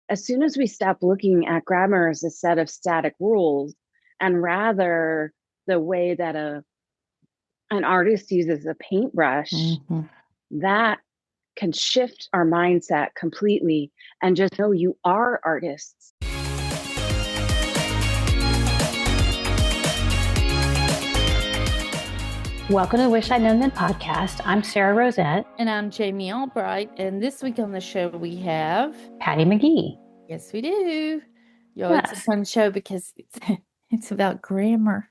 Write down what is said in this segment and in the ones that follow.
as soon as we stop looking at grammar as a set of static rules and rather the way that an artist uses a paintbrush, Hmm. that can shift our mindset completely and just know you are artists. Welcome to Wish I'd Known Then podcast. I'm Sarah Rosette. And I'm Jamie Albright. And this week on the show, we have Patty McGee. Yes, we do. Yo, Yes. It's a fun show because it's about grammar.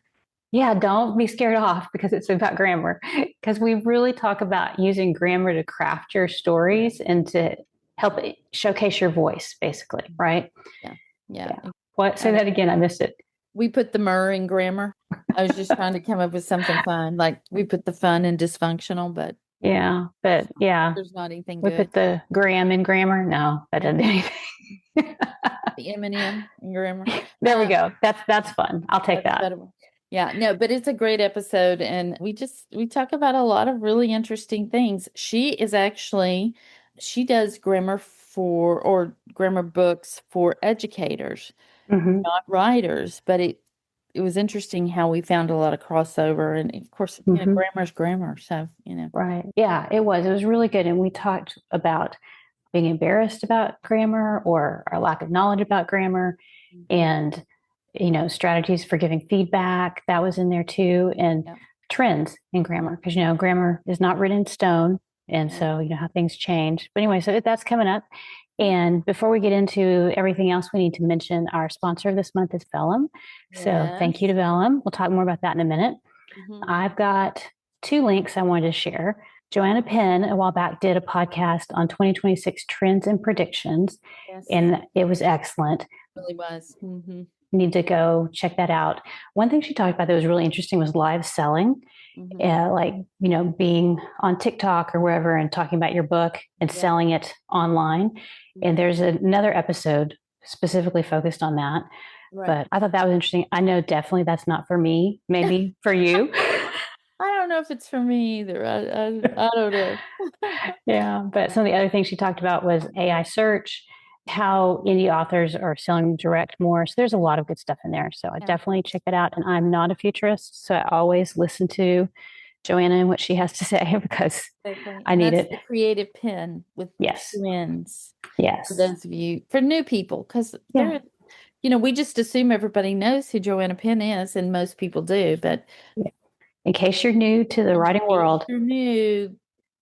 Yeah, don't be scared off because it's about grammar. Because we really talk about using grammar to craft your stories and to help showcase your voice, basically, right? Yeah. What? Say that again. I missed it. We put the mur in grammar. I was just trying to come up with something fun. Like we put the fun in dysfunctional, but yeah, there's not anything we good. put the gram in grammar. No, that doesn't do anything. The M&M in grammar. There we go. That's fun. I'll take that. Yeah, no, but it's a great episode, and we talk about a lot of really interesting things. She does grammar or grammar books for educators, not writers, but it was interesting how we found a lot of crossover, and of course, grammar's grammar, so Right. Yeah, it was really good, and we talked about being embarrassed about grammar or our lack of knowledge about grammar, and strategies for giving feedback, that was in there too, and trends in grammar, because grammar is not written in stone, and so how things change. But anyway, so that's coming up. And before we get into everything else, we need to mention our sponsor this month is Vellum. So thank you to Vellum. We'll talk more about that in a minute. I've got 2 links I wanted to share. Joanna Penn, a while back, did a podcast on 2026 trends and predictions, and it was excellent. It really was. You need to go check that out. One thing she talked about that was really interesting was live selling, like, being on TikTok or wherever and talking about your book and selling it online. And there's another episode specifically focused on that. Right. But I thought that was interesting. I know definitely that's not for me, maybe for you. I don't know if it's for me either. I don't know. Yeah, but some of the other things she talked about was AI search, how indie authors are selling direct more. So there's a lot of good stuff in there. So I definitely check it out. And I'm not a futurist, so I always listen to Joanna and what she has to say because I need it. The creative pen with twins. Yes. For those of you, for new people, because we just assume everybody knows who Joanna Penn is, and most people do. But in case you're new to the writing world, you're new.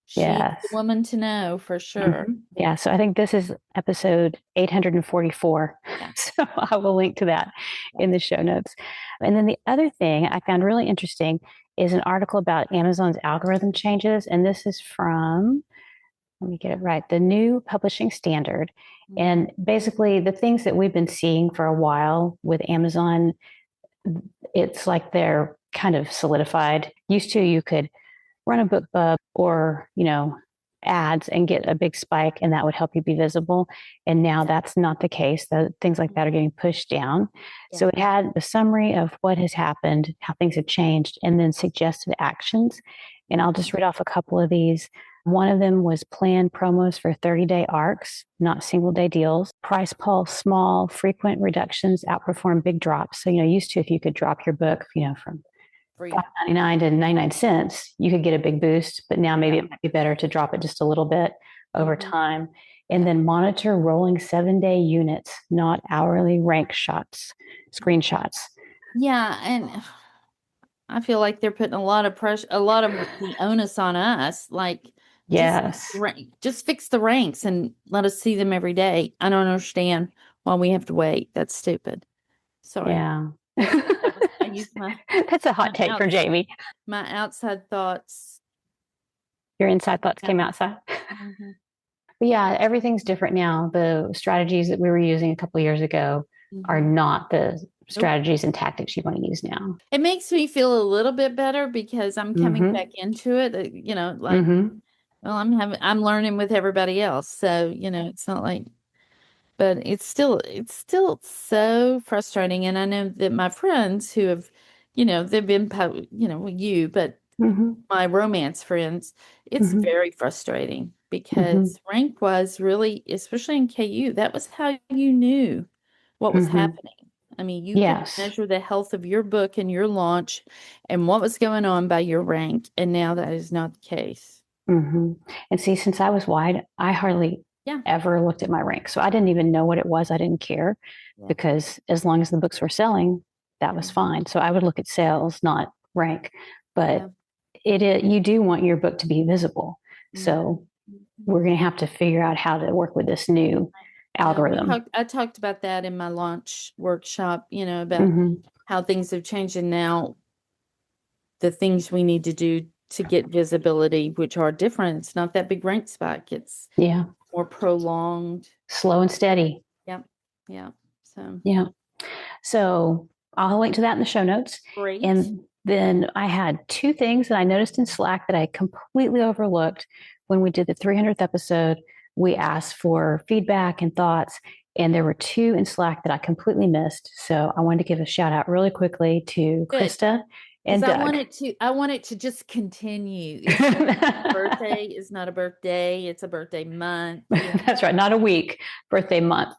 She's the woman to know for sure. Yeah. So I think this is episode 844. So I will link to that in the show notes. And then the other thing I found really interesting is an article about Amazon's algorithm changes. And this is from, let me get it right, the new publishing standard. And basically the things that we've been seeing for a while with Amazon, it's like they're kind of solidified. Used to, you could run a BookBub or, ads and get a big spike, and that would help you be visible. And now that's not the case. Things like that are getting pushed down. Yeah. So it had a summary of what has happened, how things have changed, and then suggested actions. And I'll just read off a couple of these. One of them was plan promos for 30-day arcs, not single-day deals. Price pulse, small, frequent reductions outperform big drops. So, used to, if you could drop your book, from $5.99 to 99 cents, you could get a big boost, but now maybe it might be better to drop it just a little bit over time. And then monitor rolling 7-day units, not hourly rank screenshots. Yeah. And I feel like they're putting a lot of pressure, a lot of the onus on us. Like, just fix the ranks and let us see them every day. I don't understand why we have to wait. That's stupid. Sorry. Yeah. That's a hot take for Jamie. My outside thoughts. Your inside thoughts came outside. But yeah, everything's different now. The strategies that we were using a couple of years ago are not the strategies and tactics you want to use now. It makes me feel a little bit better because I'm coming back into it. I'm learning with everybody else. So, it's not like. But it's still so frustrating. And I know that my friends who have, they've been, with you, but my romance friends, it's very frustrating. because rank was really, especially in KU, that was how you knew what was happening. I mean, you could measure the health of your book and your launch and what was going on by your rank. And now that is not the case. And see, since I was wide, I hardly ever looked at my rank. So I didn't even know what it was. I didn't care because as long as the books were selling, that was fine. So I would look at sales, not rank. But you do want your book to be visible. So we're going to have to figure out how to work with this new algorithm. I talked about that in my launch workshop, about how things have changed, and now the things we need to do to get visibility, which are different. It's not that big rank spike. It's more prolonged. Slow and steady. Yeah. So I'll link to that in the show notes. Great. And then I had two things that I noticed in Slack that I completely overlooked when we did the 300th episode. We asked for feedback and thoughts, and there were two in Slack that I completely missed. So I wanted to give a shout out really quickly to Krista and Doug. I want it to just continue. It's birthday is not a birthday. It's a birthday month. That's right. Not a week, birthday month.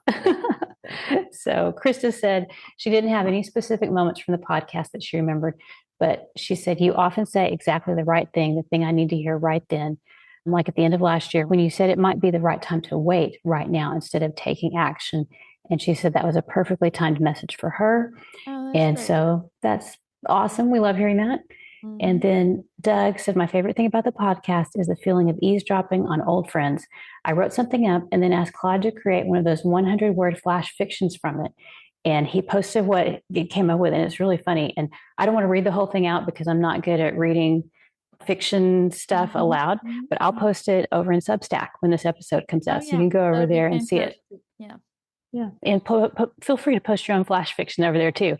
So Krista said she didn't have any specific moments from the podcast that she remembered, but she said, you often say exactly the right thing, the thing I need to hear right then. Like at the end of last year, when you said it might be the right time to wait right now instead of taking action. And she said that was a perfectly timed message for her. And great. So that's awesome. We love hearing that. And then Doug said, my favorite thing about the podcast is the feeling of eavesdropping on old friends. I wrote something up and then asked Claude to create one of those 100-word flash fictions from it. And he posted what it came up with, and it's really funny. And I don't want to read the whole thing out because I'm not good at reading fiction stuff aloud, but I'll post it over in Substack when this episode comes out. So you can go over there and see it. Yeah. And feel free to post your own flash fiction over there too.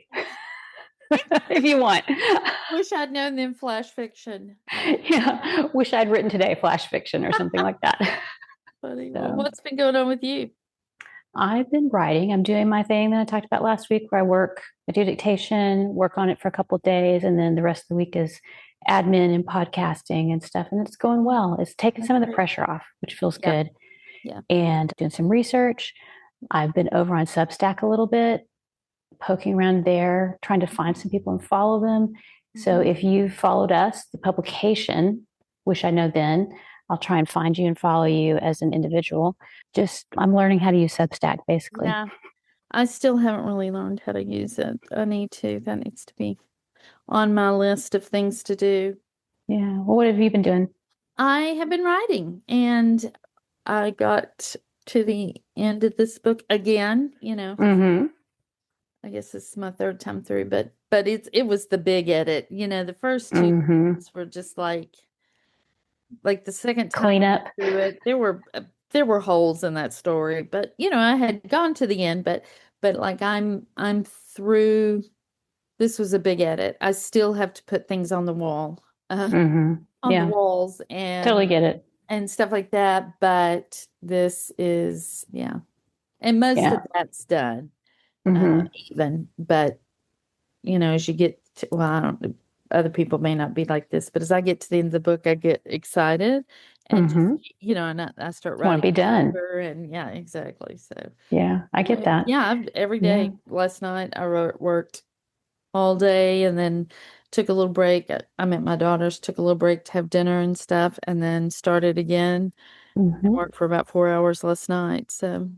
If you want. Wish I'd known them flash fiction. Yeah. Wish I'd written today flash fiction or something like that. Funny. So, well, what's been going on with you? I've been writing. I'm doing my thing that I talked about last week where I do dictation, work on it for a couple of days, and then the rest of the week is admin and podcasting and stuff. And it's going well. It's taking some of the pressure off, which feels good. Yeah. And doing some research. I've been over on Substack a little bit, poking around there, trying to find some people and follow them. So if you followed us, the publication, Wish I Know Then, I'll try and find you and follow you as an individual. I'm learning how to use Substack, basically. Yeah, I still haven't really learned how to use it. I need to. That needs to be on my list of things to do. Yeah. Well, what have you been doing? I have been writing, and I got to the end of this book again, I guess this is my third time through, but it was the big edit. The first two were just like the second time clean up through it. There were holes in that story, but I had gone to the end, but like I'm through. This was a big edit. I still have to put things on the wall, on the walls, and totally get it, and stuff like that. But this is and most of that's done. Even, but as you get to, I don't, other people may not be like this, but as I get to the end of the book, I get excited and just, and I start writing. Want to be done. And exactly. So I get that. Every day. Last night I worked all day and then took a little break. I'm at my daughter's, took a little break to have dinner and stuff, and then started again and worked for about 4 hours last night. So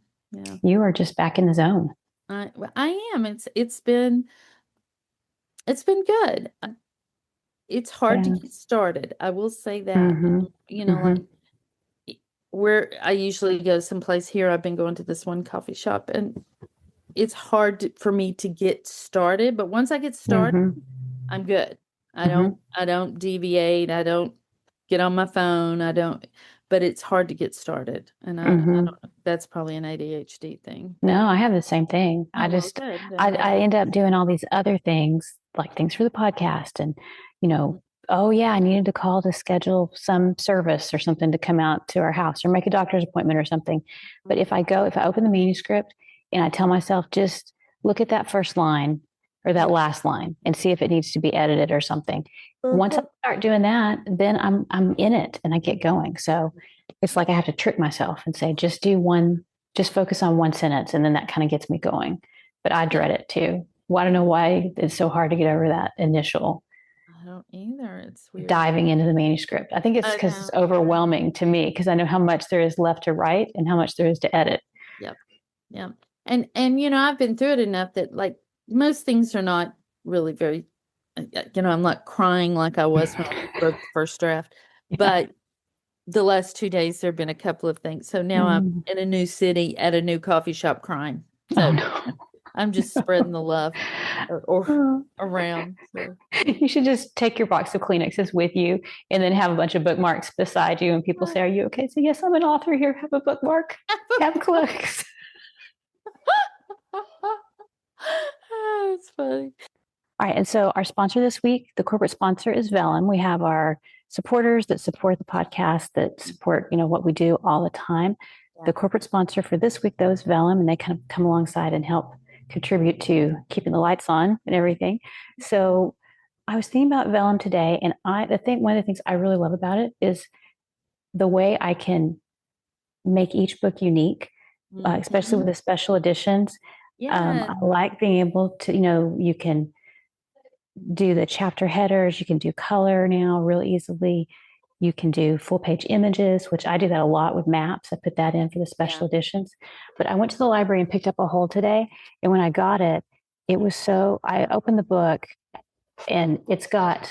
you are just back in the zone. I am. It's been good. It's hard to get started. I will say that. Like where I usually go someplace here, I've been going to this one coffee shop, and it's hard for me to get started. But once I get started, I'm good. I don't deviate. I don't get on my phone. But it's hard to get started. And I don't, that's probably an ADHD thing. No, I have the same thing. I end up doing all these other things, like things for the podcast. And, I needed to call to schedule some service or something to come out to our house or make a doctor's appointment or something. But if I open the manuscript and I tell myself, just look at that first line or that last line and see if it needs to be edited or something. Once I start doing that, then I'm in it and I get going. So it's like I have to trick myself and say, just focus on one sentence. And then that kind of gets me going. But I dread it too. Well, I don't know why it's so hard to get over that initial I don't either. It's weird. Diving into the manuscript. I think it's because it's overwhelming to me because I know how much there is left to write and how much there is to edit. Yep. Yeah. And I've been through it enough that like most things are not really very, I'm not crying like I was when I wrote the first draft, but the last 2 days, there have been a couple of things. So now I'm in a new city at a new coffee shop crying. So I'm just spreading the love or around. So. You should just take your box of Kleenexes with you and then have a bunch of bookmarks beside you. And people say, are you okay? So yes, I'm an author here. Have a bookmark. Have clothes. It's funny. All right. And so our sponsor this week, the corporate sponsor is Vellum. We have our supporters that support the podcast, that support, what we do all the time. Yeah. The corporate sponsor for this week, though, is Vellum, and they kind of come alongside and help contribute to keeping the lights on and everything. So I was thinking about Vellum today, and one of the things I really love about it is the way I can make each book unique, especially with the special editions. I like being able to, you can do the chapter headers, you can do color now real easily. You can do full page images, which I do that a lot with maps. I put that in for the special editions. But I went to the library and picked up a whole today. And when I got it, I opened the book and it's a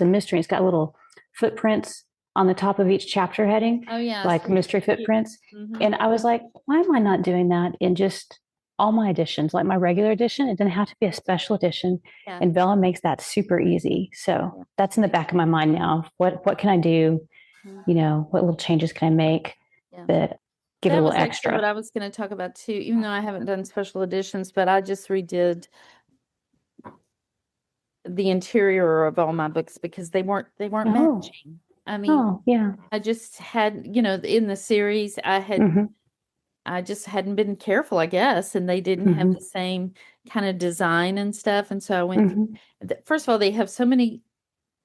mystery. It's got little footprints on the top of each chapter heading. Oh, yeah. Like mystery footprints. Mm-hmm. And I was like, why am I not doing that in just all my editions, like my regular edition? It doesn't have to be a special edition. Yeah. And Vellum makes that super easy. So that's in the back of my mind now. What can I do? What little changes can I make that give it a little extra? What I was going to talk about too, even though I haven't done special editions, but I just redid the interior of all my books because they weren't matching. I mean, I just had, in the series I had, I just hadn't been careful, I guess, and they didn't have the same kind of design and stuff. And so I went, first of all, they have so many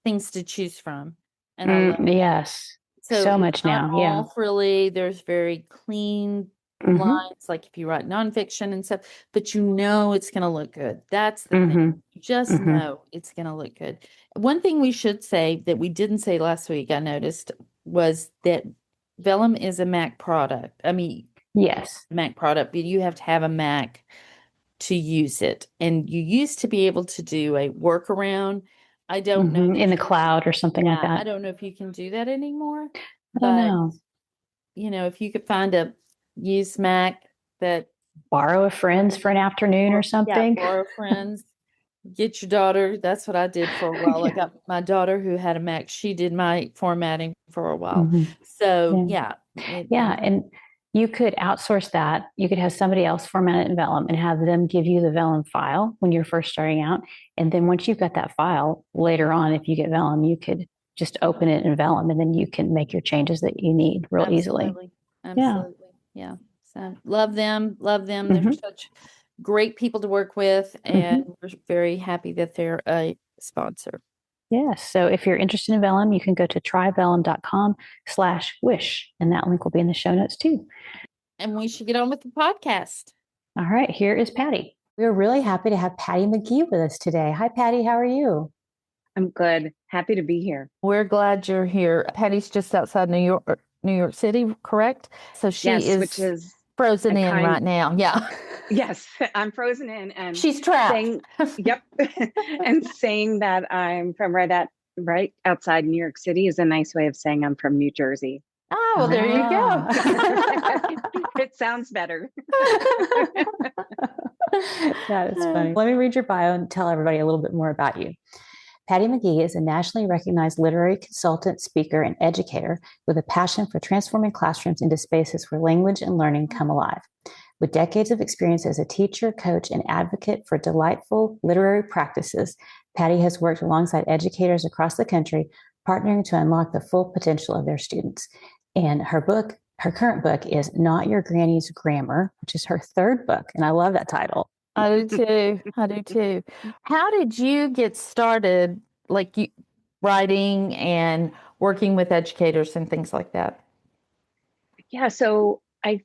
things to choose from. And I love yes. So much now. All frilly. There's very clean lines, like if you write nonfiction and stuff, but it's going to look good. That's the thing. You just know it's going to look good. One thing we should say that we didn't say last week, I noticed, was that Vellum is a Mac product. I mean, yes, Mac product, but you have to have a Mac to use it. And you used to be able to do a workaround. I don't know. In the cloud or something like that. I don't know if you can do that anymore. I don't know. If you could find a used Mac that. Borrow a friend's for an afternoon or something. Yeah, borrow friends. Get your daughter. That's what I did for a while. I got my daughter who had a Mac. She did my formatting for a while. So, and you could outsource that. You could have somebody else format it in Vellum and have them give you the Vellum file when you're first starting out. And then once you've got that file, later on, if you get Vellum, you could just open it in Vellum and then you can make your changes that you need real easily. Absolutely. Yeah. So love them. They're such great people to work with, and we're very happy that they're a sponsor. Yes. So if you're interested in Vellum, you can go to tryvellum.com/wish, and that link will be in the show notes too. And we should get on with the podcast. All right. Here is Patty. We're really happy to have Patty McGee with us today. Hi, Patty. How are you? I'm good. Happy to be here. We're glad you're here. Patty's just outside New York City, correct? So which is frozen in right now. Yeah. Yes, I'm frozen in, and she's trapped. And saying that I'm from right outside New York City is a nice way of saying I'm from New Jersey. Oh, well, there you go. It sounds better. That is funny. Let me read your bio and tell everybody a little bit more about you. Patty McGee is a nationally recognized literary consultant, speaker, and educator with a passion for transforming classrooms into spaces where language and learning come alive. With decades of experience as a teacher, coach, and advocate for delightful literary practices, Patty has worked alongside educators across the country, partnering to unlock the full potential of their students. And her current book is Not Your Granny's Grammar, which is her third book. And I love that title. I do too. How did you get started, writing and working with educators and things like that? Yeah, so I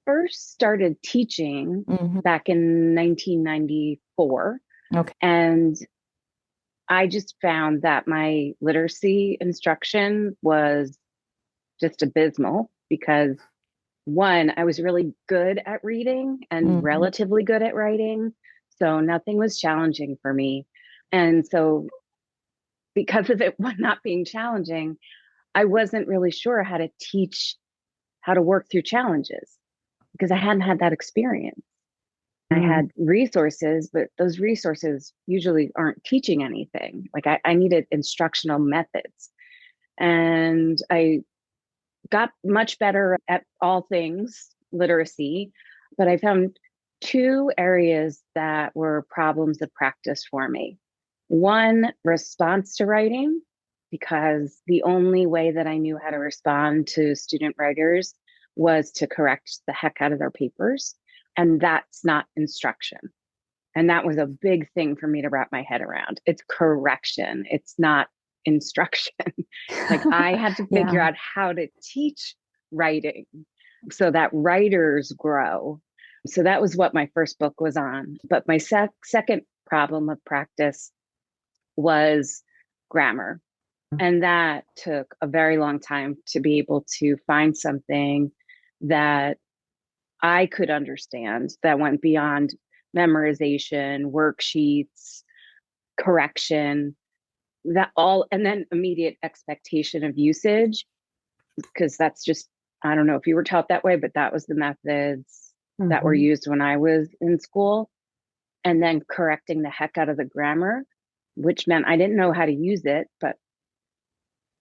first started teaching Mm-hmm. back in 1994. Okay. And I just found that my literacy instruction was just abysmal because one, I was really good at reading and Mm-hmm. relatively good at writing. So nothing was challenging for me. And so because of it not being challenging, I wasn't really sure how to teach how to work through challenges because I hadn't had that experience. I had resources, but those resources usually aren't teaching anything. Like I needed instructional methods. And I got much better at all things literacy, but I found two areas that were problems of practice for me. One, response to writing, because the only way that I knew how to respond to student writers was to correct the heck out of their papers. And that's not instruction. And that was a big thing for me to wrap my head around. It's correction, it's not instruction. Like I had to figure out how to teach writing so that writers grow. So that was what my first book was on. But my second problem of practice was grammar. And that took a very long time to be able to find something that I could understand that went beyond memorization, worksheets, correction, that all, and then immediate expectation of usage, because that's just, I don't know if you were taught that way, but that was the methods that were used when I was in school. And then correcting the heck out of the grammar, which meant I didn't know how to use it, but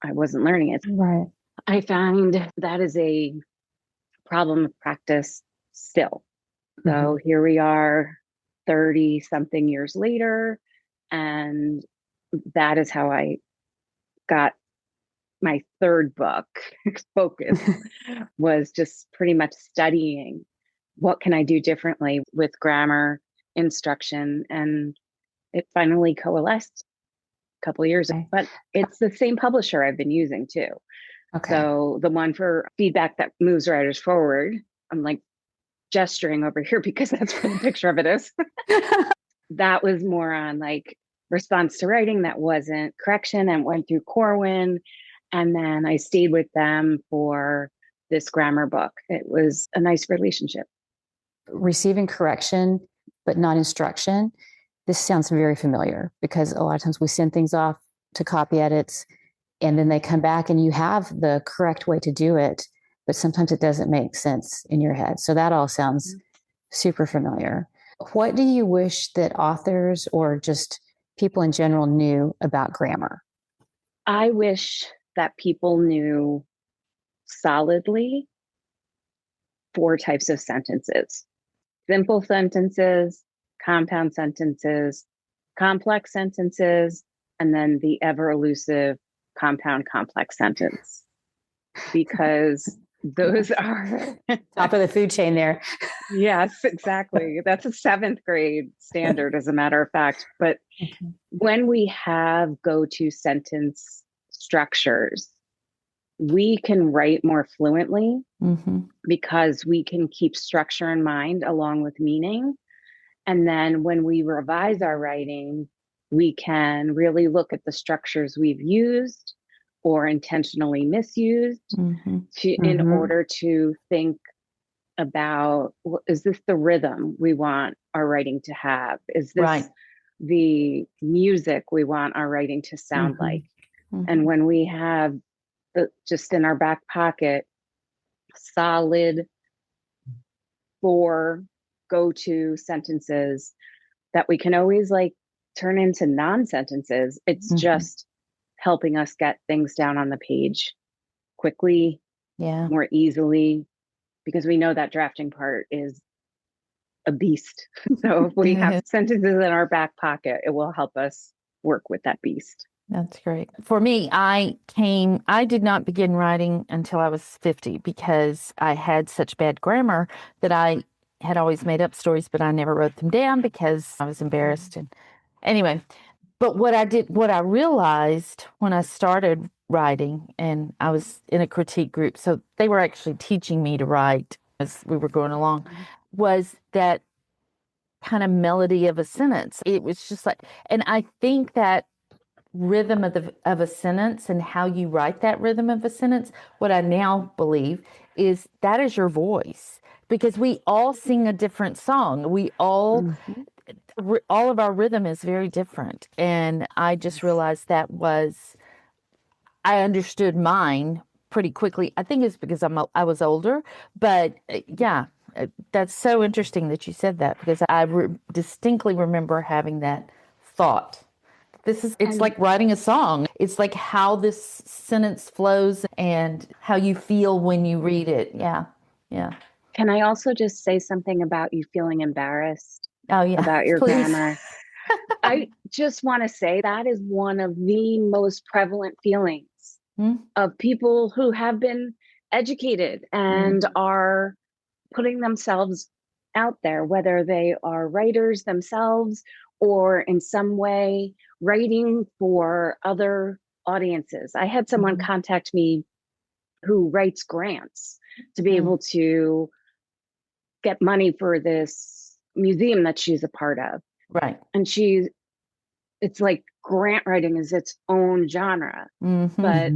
I wasn't learning it. Right. I find that is a problem of practice still. So here we are 30 something years later. And that is how I got my third book focus was just pretty much studying what can I do differently with grammar instruction. And it finally coalesced a couple of years ago, but it's the same publisher I've been using too. Okay. So the one for feedback that moves writers forward, I'm like gesturing over here because that's what the picture of it is. That was more on like response to writing, that wasn't correction, and went through Corwin. And then I stayed with them for this grammar book. It was a nice relationship. Receiving correction, but not instruction. This sounds very familiar because a lot of times we send things off to copy edits and then they come back and you have the correct way to do it, but sometimes it doesn't make sense in your head. So that all sounds super familiar. What do you wish that authors or just people in general knew about grammar? I wish that people knew solidly 4 types of sentences: simple sentences, compound sentences, complex sentences, and then the ever elusive compound complex sentence. Because those are top of the food chain there. Yes, exactly. That's a 7th grade standard, as a matter of fact. But when we have go-to sentence structures, we can write more fluently because we can keep structure in mind along with meaning. And then when we revise our writing, we can really look at the structures we've used or intentionally misused in order to think about, is this the rhythm we want our writing to have? Is this the music we want our writing to sound like? And when we have just in our back pocket solid 4 go-to sentences that we can always like turn into non-sentences, it's just helping us get things down on the page quickly, more easily, because we know that drafting part is a beast. So if we have sentences in our back pocket, it will help us work with that beast. That's great. For me, I did not begin writing until I was 50 because I had such bad grammar that I had always made up stories, but I never wrote them down because I was embarrassed. And anyway, but what I realized when I started writing, and I was in a critique group, so they were actually teaching me to write as we were going along, was that kind of melody of a sentence. It was just like, and I think that rhythm of a sentence and how you write that rhythm of a sentence, what I now believe is that is your voice, because we all sing a different song. We all all of our rhythm is very different, and I just realized that was I understood mine pretty quickly. I think it's because I was older, but yeah, that's so interesting that you said that, because distinctly remember having that thought. It's And like writing a song. It's like how this sentence flows and how you feel when you read it. Yeah. Yeah. can I also just say something about you feeling embarrassed Oh, yeah. about your Please. grammar? I just want to say that is one of the most prevalent feelings Hmm? of people who have been educated and are putting themselves out there, whether they are writers themselves or in some way writing for other audiences. I had someone contact me who writes grants to be able to get money for this museum that she's a part of. Right. And it's like grant writing is its own genre. But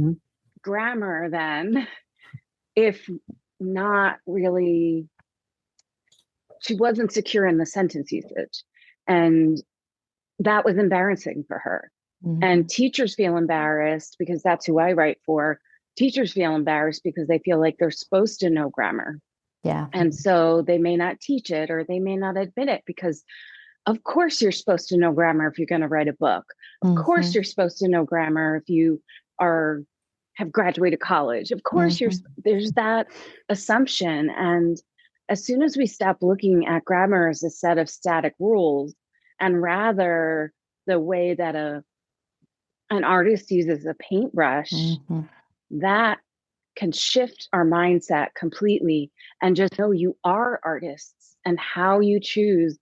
grammar, then, if not really, she wasn't secure in the sentence usage. And that was embarrassing for her. And teachers feel embarrassed because that's who I write for. Teachers feel embarrassed because they feel like they're supposed to know grammar. Yeah. And so they may not teach it, or they may not admit it, because of course you're supposed to know grammar if you're going to write a book. Of course you're supposed to know grammar if you are have graduated college. Of course there's that assumption. And as soon as we stop looking at grammar as a set of static rules, and rather the way that an artist uses a paintbrush, that can shift our mindset completely, and just know you are artists, and how you choose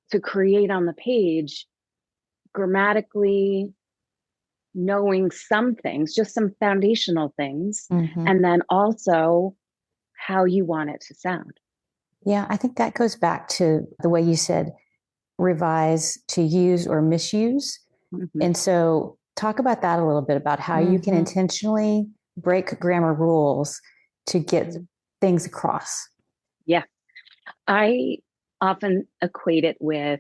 to create on the page, grammatically, knowing some things, just some foundational things, and then also how you want it to sound. Yeah, I think that goes back to the way you said revise to use or misuse. And so talk about that a little bit, about how you can intentionally break grammar rules to get things across. Yeah. I often equate it with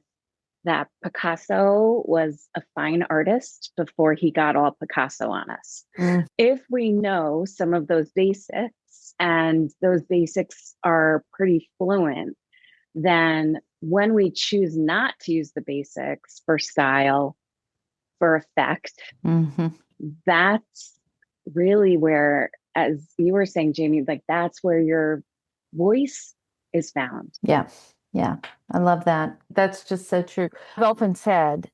that Picasso was a fine artist before he got all Picasso on us. If we know some of those basics, and those basics are pretty fluent, then when we choose not to use the basics for style, for effect, that's really where, as you were saying, Jamie, like that's where your voice is found. Yeah. Yeah. I love that. That's just so true. I've often said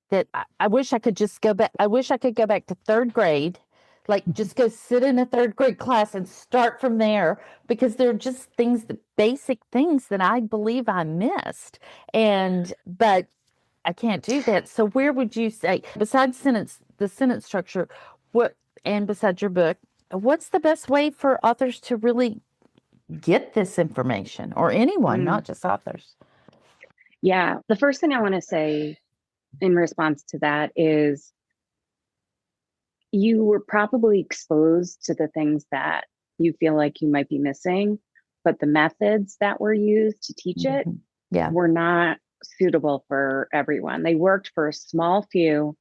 that I wish I could just go back. I wish I could go back to third grade, like just go sit in a third grade class and start from there, because there are just things, the basic things that I believe I missed. But I can't do that. So where would you say, besides the sentence structure, and besides your book, what's the best way for authors to really get this information, or anyone, not just authors? Yeah. The first thing I want to say in response to that is, you were probably exposed to the things that you feel like you might be missing, but the methods that were used to teach it were not suitable for everyone. They worked for a small few,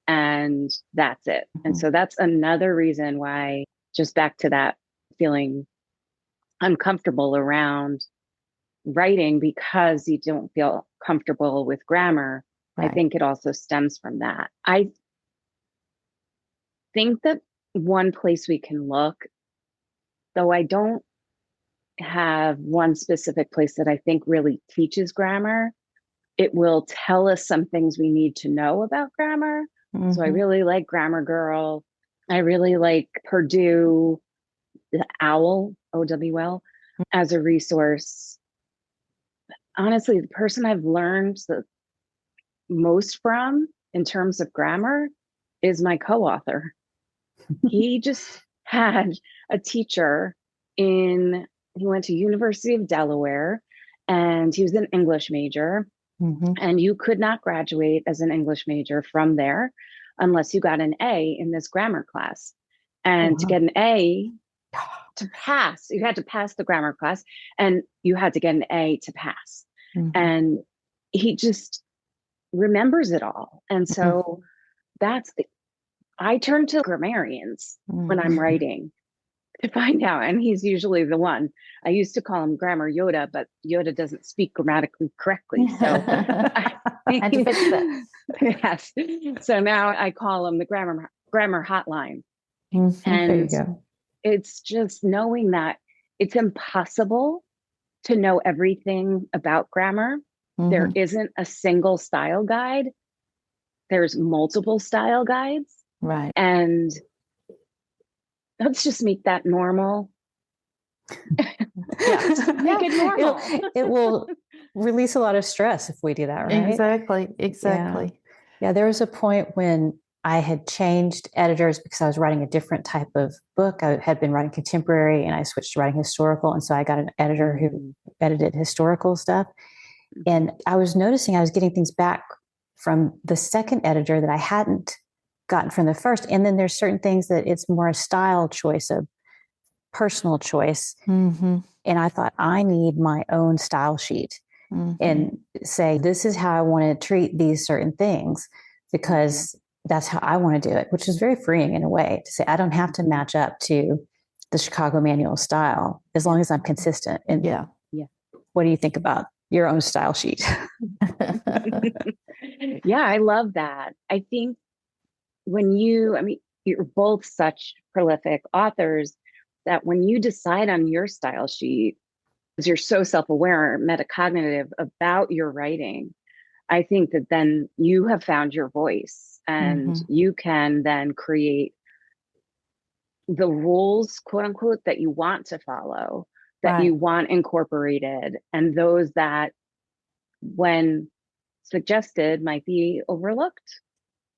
and that's it. And so that's another reason why, just back to that feeling uncomfortable around writing because you don't feel comfortable with grammar. I think it also stems from that. I think that one place we can look, though I don't have one specific place that I think really teaches grammar, it will tell us some things we need to know about grammar. So I really like Grammar Girl. I really like Purdue, the OWL, OWL, as a resource. Honestly, the person I've learned the most from in terms of grammar is my co-author. He just had a teacher he went to University of Delaware, and he was an English major. And you could not graduate as an English major from there unless you got an A in this grammar class. And to get an A to pass, you had to pass the grammar class, and you had to get an A to pass. And he just remembers it all. And so I turn to grammarians when I'm writing to find out. And he's usually the one. I used to call him Grammar Yoda, but Yoda doesn't speak grammatically correctly. So I had to fix that. Yes. So now I call him the grammar hotline. There you And go. it's just knowing that it's impossible to know everything about grammar. There isn't a single style guide. There's multiple style guides. Right. And let's just make that normal. Make it normal. It will release a lot of stress if we do that, right? Exactly. Yeah, there was a point when I had changed editors because I was writing a different type of book. I had been writing contemporary and I switched to writing historical. And so I got an editor who edited historical stuff. And I was noticing I was getting things back from the second editor that I hadn't gotten from the first. And then there's certain things that it's more a style choice, a personal choice. And I thought, I need my own style sheet and say, this is how I want to treat these certain things, because that's how I want to do it, which is very freeing in a way to say, I don't have to match up to the Chicago manual style as long as I'm consistent. And what do you think about your own style sheet? Yeah, I love that. I think you're both such prolific authors that when you decide on your style sheet, because you're so self-aware, metacognitive about your writing, I think that then you have found your voice and you can then create the rules, quote unquote, that you want to follow, that you want incorporated, and those that, when suggested, might be overlooked.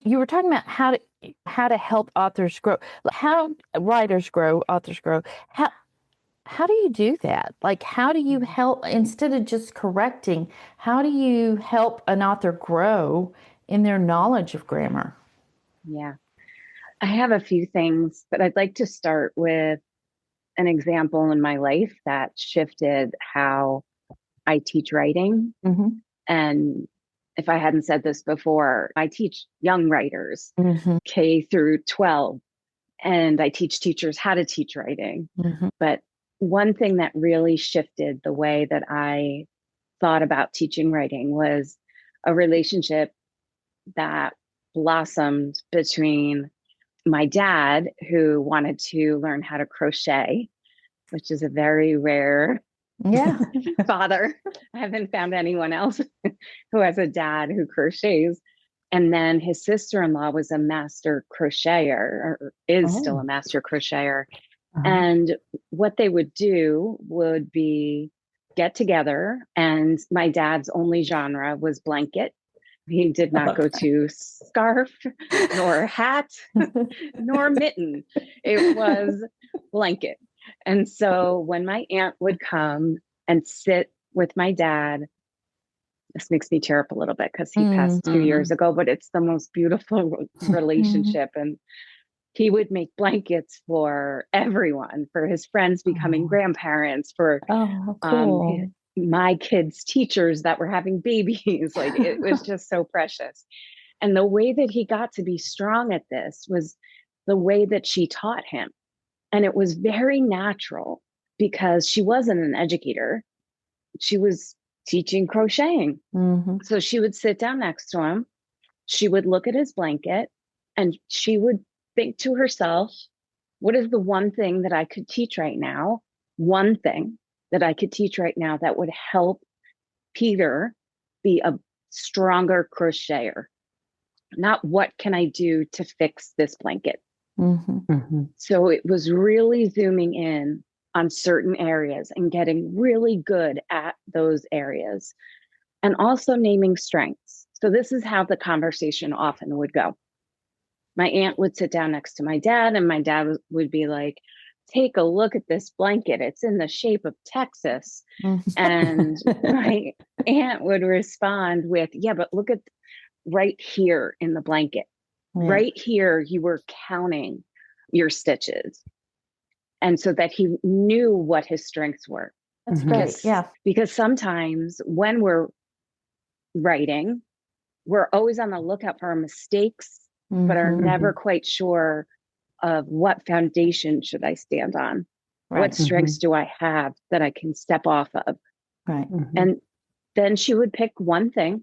You were talking about how to help authors grow, how writers grow, authors grow. How do you do that? Like, how do you help, instead of just correcting, how do you help an author grow in their knowledge of grammar? Yeah, I have a few things, but I'd like to start with an example in my life that shifted how I teach writing. And if I hadn't said this before, I teach young writers, K through 12, and I teach teachers how to teach writing. But one thing that really shifted the way that I thought about teaching writing was a relationship that blossomed between my dad, who wanted to learn how to crochet, which is a very rare father. I haven't found anyone else who has a dad who crochets. And then his sister-in-law was a master crocheter, or is still a master crocheter. And what they would do would be get together, and my dad's only genre was blanket. He did not go to scarf, nor hat, nor mitten. It was blanket. And so when my aunt would come and sit with my dad, this makes me tear up a little bit because he passed 2 years ago, but it's the most beautiful relationship. And he would make blankets for everyone, for his friends becoming grandparents, for my kids' teachers that were having babies. Like, it was just so precious. And the way that he got to be strong at this was the way that she taught him. And it was very natural because she wasn't an educator. She was teaching crocheting. So she would sit down next to him. She would look at his blanket and she would think to herself, what is the one thing that I could teach right now? One thing that I could teach right now that would help Peter be a stronger crocheter. Not what can I do to fix this blanket? So it was really zooming in on certain areas and getting really good at those areas, and also naming strengths. So this is how the conversation often would go. my aunt would sit down next to my dad, and my dad would be like, take a look at this blanket. It's in the shape of Texas. And my aunt would respond with, yeah, but look at right here in the blanket. Yeah. Right here, you were counting your stitches. And so that he knew what his strengths were. That's great. Yeah. Because sometimes when we're writing, we're always on the lookout for our mistakes, but are never quite sure of what foundation should I stand on? Right. What strengths do I have that I can step off of? Right. And then she would pick one thing.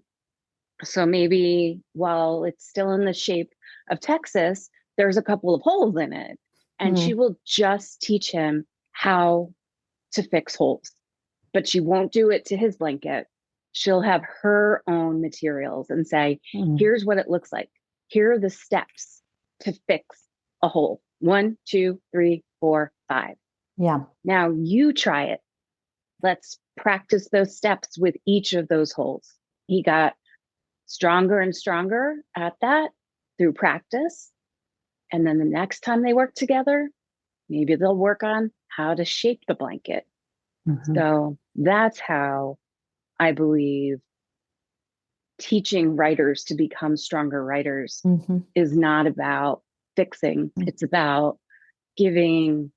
So maybe while it's still in the shape of Texas, there's a couple of holes in it. And she will just teach him how to fix holes. But she won't do it to his blanket. She'll have her own materials and say, here's what it looks like. Here are the steps to fix a hole. 1, 2, 3, 4, 5. Yeah. Now you try it. Let's practice those steps with each of those holes. He got stronger and stronger at that through practice. And then the next time they work together, maybe they'll work on how to shape the blanket. So that's how I believe teaching writers to become stronger writers is not about fixing. It's about zooming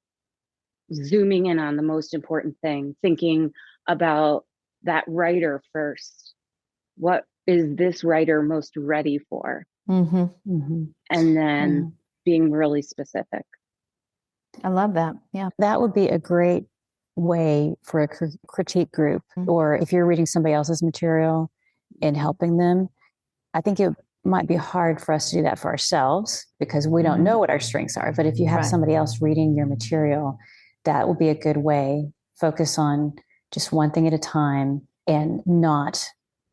in on the most important thing, thinking about that writer first. What is this writer most ready for? And then being really specific. I love that. Yeah. That would be a great way for a critique group, or if you're reading somebody else's material and helping them. I think it might be hard for us to do that for ourselves because we don't know what our strengths are. But if you have somebody else reading your material, that will be a good way. Focus on just one thing at a time and not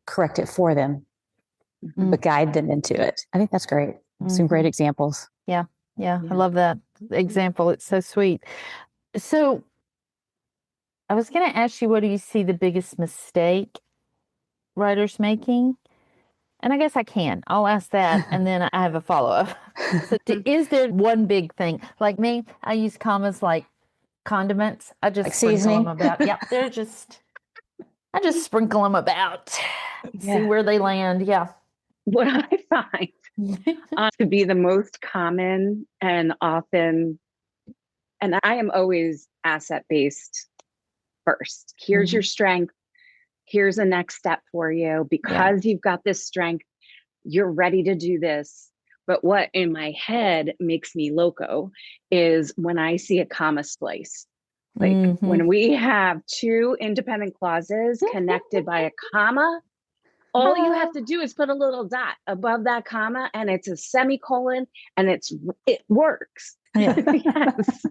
correct it for them, but guide them into it. I think that's great. Some great examples. Yeah. I love that example. It's so sweet. So I was going to ask you, what do you see the biggest mistake writers making? And I guess I'll ask that. And then I have a follow-up. So is there one big thing? Like me, I use commas like condiments. I just like sprinkle seasoning. them about. Yeah, I just sprinkle them about. See where they land. Yeah. What I find to be the most common and often, and I am always asset-based first. Here's your strength. Here's a next step for you. Because you've got this strength, you're ready to do this. But what in my head makes me loco is when I see a comma splice. Like when we have two independent clauses connected by a comma, all you have to do is put a little dot above that comma and it's a semicolon and it works. Yeah. Yes.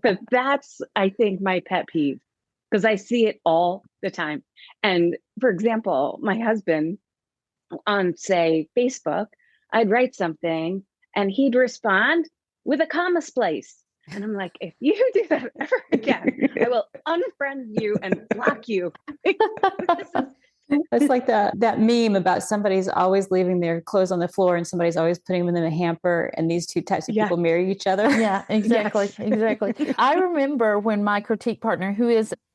But that's, I think, my pet peeve because I see it all the time. And for example, my husband on, say, Facebook, I'd write something and he'd respond with a comma splice. And I'm like, if you do that ever again, I will unfriend you and block you. It's like that meme about somebody's always leaving their clothes on the floor and somebody's always putting them in a hamper, and these two types of people marry each other. Yeah, exactly. Exactly. I remember when my critique partner,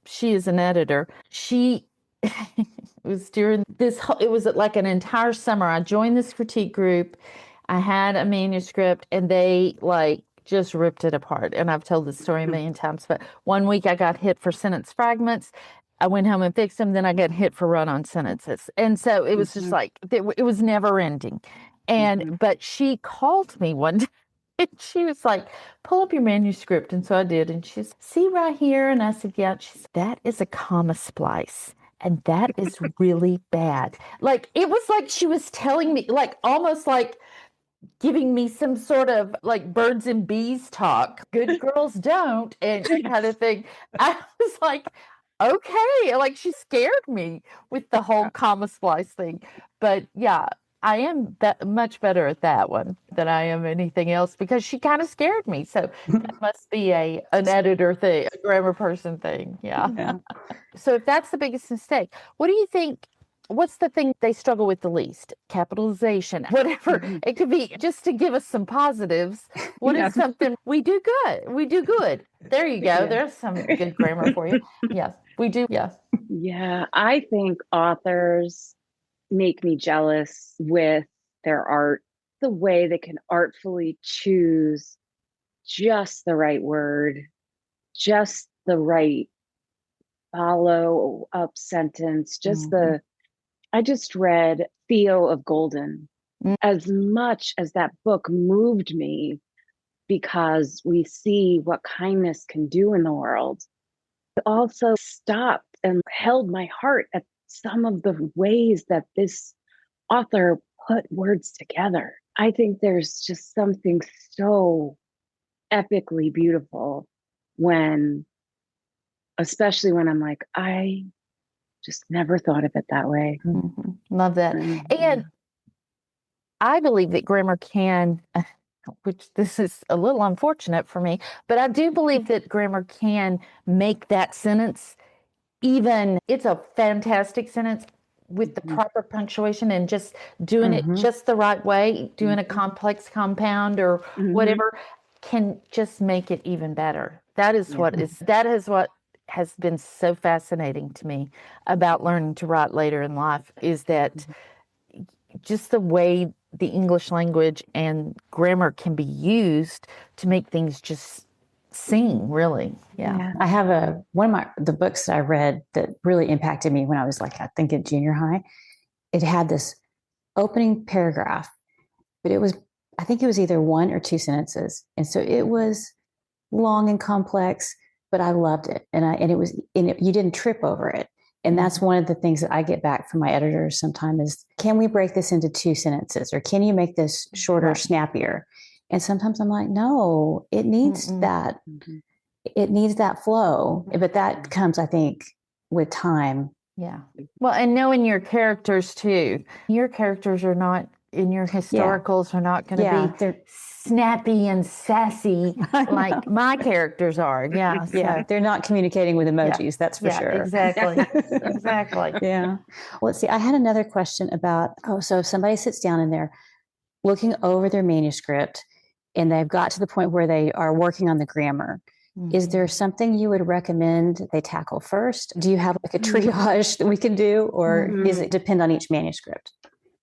she is an editor, it was during it was like an entire summer. I joined this critique group. I had a manuscript and they just ripped it apart. And I've told this story a million times, but one week I got hit for sentence fragments. I went home and fixed them. Then I got hit for run-on sentences. And so it was just it was never ending. And, but she called me one day and she was like, pull up your manuscript. And so I did. And she said, see right here. And I said, yeah. She said, that is a comma splice. And that is really bad. It was like she was telling me, almost like giving me some sort of birds and bees talk. Good girls don't, and kind of thing. I was like, okay, she scared me with the whole comma splice thing. But yeah, I am much better at that one than I am anything else because she kind of scared me. So that must be an editor thing, a grammar person thing. Yeah. So if that's the biggest mistake, what do you think what's the thing they struggle with the least? Capitalization, whatever. It could be just to give us some positives. What is something we do good? We do good. There you go. There's some good grammar for you. Yes, we do. Yes. Yeah, I think authors make me jealous with their art, the way they can artfully choose just the right word, just the right follow up sentence, just I just read Theo of Golden. As much as that book moved me because we see what kindness can do in the world, it also stopped and held my heart at some of the ways that this author put words together. I think there's just something so epically beautiful especially when I'm like, I just never thought of it that way. Love that. And I believe that grammar can, which this is a little unfortunate for me, but I do believe that grammar can make that sentence it's a fantastic sentence with the proper punctuation and just doing it just the right way, doing a complex compound or whatever can just make it even better. That is what has been so fascinating to me about learning to write later in life is that just the way the English language and grammar can be used to make things just sing, really. Yeah. I have one of the books that I read that really impacted me when I was like, I think in junior high. It had this opening paragraph, but I think it was either one or two sentences. And so it was long and complex, but I loved it. You didn't trip over it. And that's one of the things that I get back from my editors sometimes is, can we break this into two sentences? Or can you make this shorter, snappier? And sometimes I'm like, no, it needs that. It needs that flow. But that comes, I think, with time. Yeah. Well, and knowing your characters too. Your characters are not in your historicals are not going to be snappy and sassy like my characters are. Yeah. Yeah. They're not communicating with emojis. That's for sure. Exactly. Exactly. Yeah. Well, let's see. I had another question about, so if somebody sits down and they're looking over their manuscript and they've got to the point where they are working on the grammar, is there something you would recommend they tackle first? Do you have like a triage that we can do, or does it depend on each manuscript?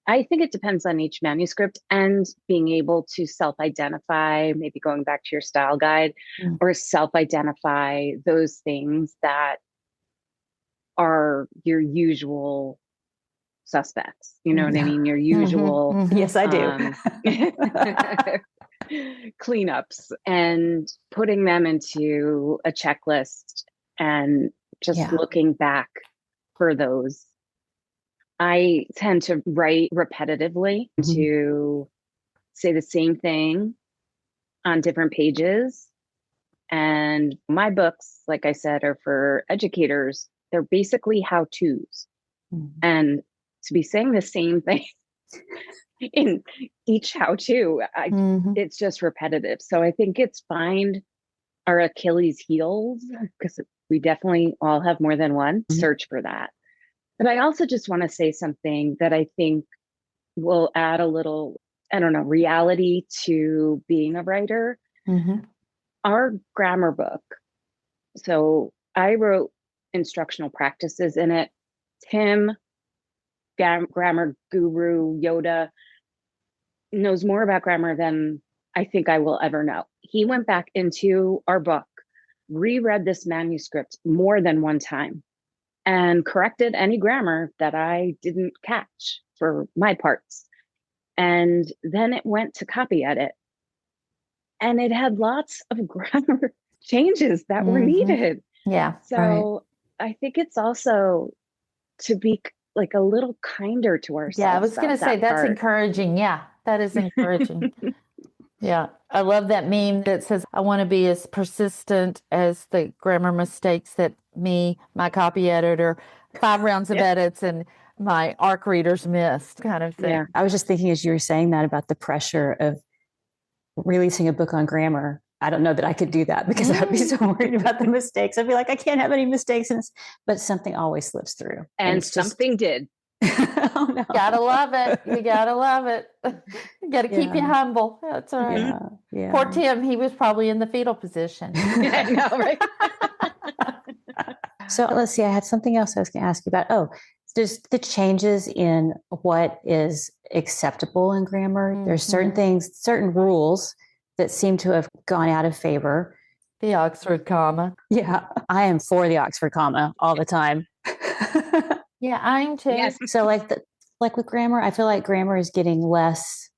I think it depends on each manuscript and being able to self-identify, maybe going back to your style guide, or self-identify those things that are your usual suspects. You know what I mean? Your usual. Yes, I do. Cleanups and putting them into a checklist and just looking back for those. I tend to write repetitively to say the same thing on different pages. And my books, like I said, are for educators. They're basically how-tos. And to be saying the same thing in each how-to, it's just repetitive. So I think it's find our Achilles heels, because we definitely all have more than one. Search for that. But I also just want to say something that I think will add a little, reality to being a writer. Our grammar book. So I wrote instructional practices in it. Tim, grammar guru, Yoda, knows more about grammar than I think I will ever know. He went back into our book, reread this manuscript more than one time, and corrected any grammar that I didn't catch for my parts. And then it went to copy edit. And it had lots of grammar changes that were needed. Yeah. So I think it's also to be like a little kinder to ourselves. Yeah, I was going to say that's encouraging. Yeah, that is encouraging. Yeah, I love that meme that says, I want to be as persistent as the grammar mistakes that my copy editor, 5 rounds of edits and my ARC readers missed, kind of thing. Yeah. I was just thinking as you were saying that about the pressure of releasing a book on grammar. I don't know that I could do that because I'd be so worried about the mistakes. I'd be like, I can't have any mistakes. But something always slips through. And something did. Oh, no. Gotta love it. You gotta love it. You gotta keep you humble. That's all right. Yeah. Poor Tim, he was probably in the fetal position. I know, right? So let's see, I had something else I was going to ask you about. Oh, just the changes in what is acceptable in grammar. There's certain things, certain rules that seem to have gone out of favor. The Oxford comma. Yeah, I am for the Oxford comma all the time. Yeah, I'm too. Yes. So like with grammar, I feel like grammar is getting less,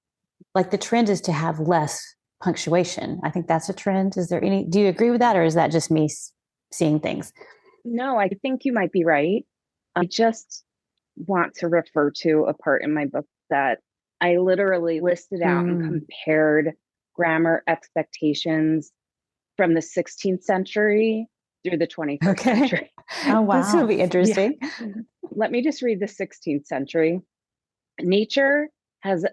like the trend is to have less punctuation. I think that's a trend. Do you agree with that, or is that just me seeing things? No, I think you might be right. I just want to refer to a part in my book that I literally listed out and compared grammar expectations from the 16th century through the 21st century. Oh, wow. This will be interesting. Yeah. Let me just read the 16th century. Nature has,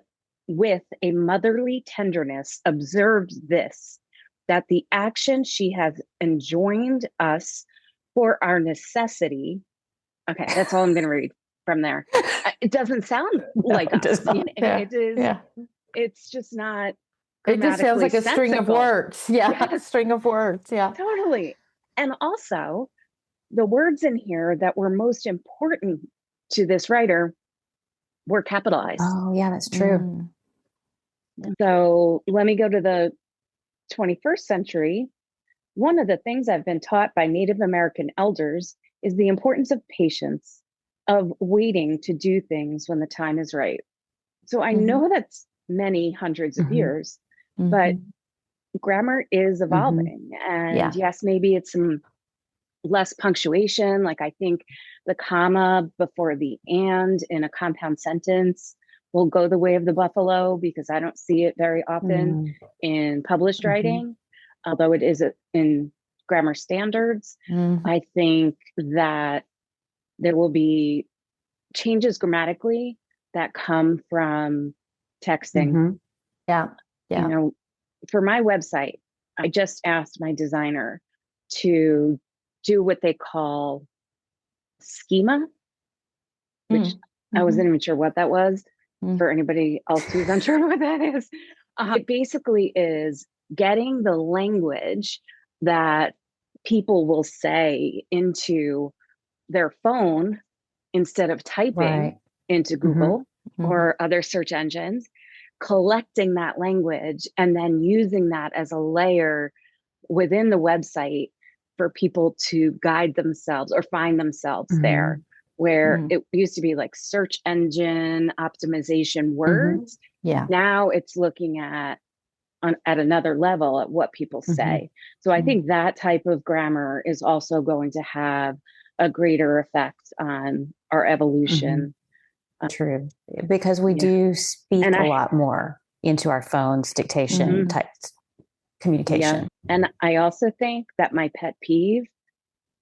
with a motherly tenderness, observed this, that the action she has enjoined us for our necessity. Okay, that's all I'm going to read from there. It doesn't sound like us. It is. Yeah. It's just not. It just sounds like a string of words. Yeah, a string of words. Yeah, totally. And also, the words in here that were most important to this writer were capitalized. Oh, yeah, that's true. So let me go to the 21st century. One of the things I've been taught by Native American elders is the importance of patience, of waiting to do things when the time is right. So I know that's many hundreds of years, but grammar is evolving. And yes, maybe it's some less punctuation. Like I think the comma before the and in a compound sentence will go the way of the buffalo, because I don't see it very often in published writing, although it is in grammar standards. I think that there will be changes grammatically that come from texting. Yeah. You know, for my website, I just asked my designer to do what they call schema, which I wasn't even sure what that was for anybody else who's unsure what that is. It basically is getting the language that people will say into their phone instead of typing into Google or other search engines, collecting that language and then using that as a layer within the website for people to guide themselves or find themselves there, where it used to be like search engine optimization words. Now it's looking at another level at what people say. So I think that type of grammar is also going to have a greater effect on our evolution. True, because we do speak a lot more into our phones, dictation type communication. And I also think that my pet peeve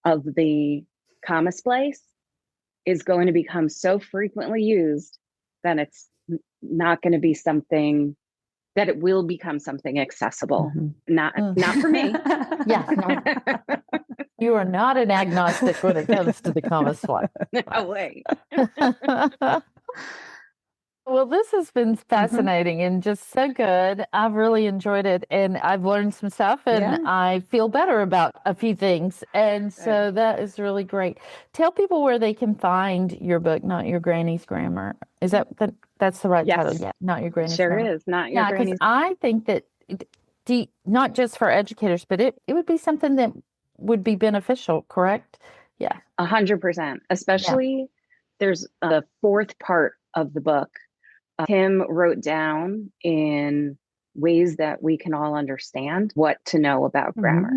of the comma splice is going to become so frequently used that it's not going to be something that it will become something accessible. Not for me. No. You are not an agnostic when it comes to the comma splice. No way. Well, this has been fascinating and just so good. I've really enjoyed it, and I've learned some stuff, and I feel better about a few things. And so that is really great. Tell people where they can find your book, Not Your Granny's Grammar. Is that's the right title? Yeah, Not Your Granny's Grammar. Sure is, Not Your Granny's. Because I think that not just for educators, but it would be something that would be beneficial, correct? Yeah. 100%. Especially there's the fourth part of the book. Tim wrote down in ways that we can all understand what to know about grammar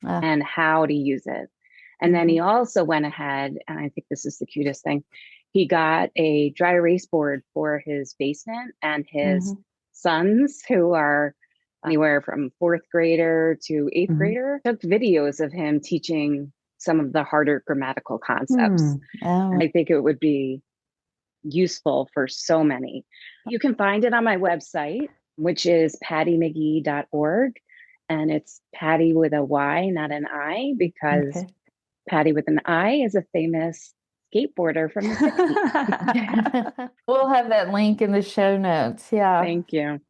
and how to use it. And then he also went ahead, and I think this is the cutest thing. He got a dry erase board for his basement, and his sons, who are anywhere from fourth grader to eighth grader, took videos of him teaching some of the harder grammatical concepts. I think it would be useful for so many. You can find it on my website, which is pattymcgee.org. And it's Patty with a Y, not an I, because Patty with an I is a famous skateboarder from the 60s. We'll have that link in the show notes. Yeah. Thank you.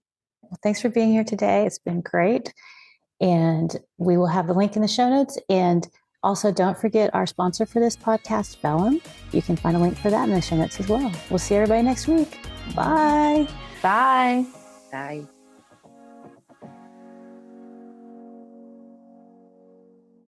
Well, thanks for being here today. It's been great. And we will have the link in the show notes. And also, don't forget our sponsor for this podcast, Vellum. You can find a link for that in the show notes as well. We'll see everybody next week. Bye. Bye. Bye.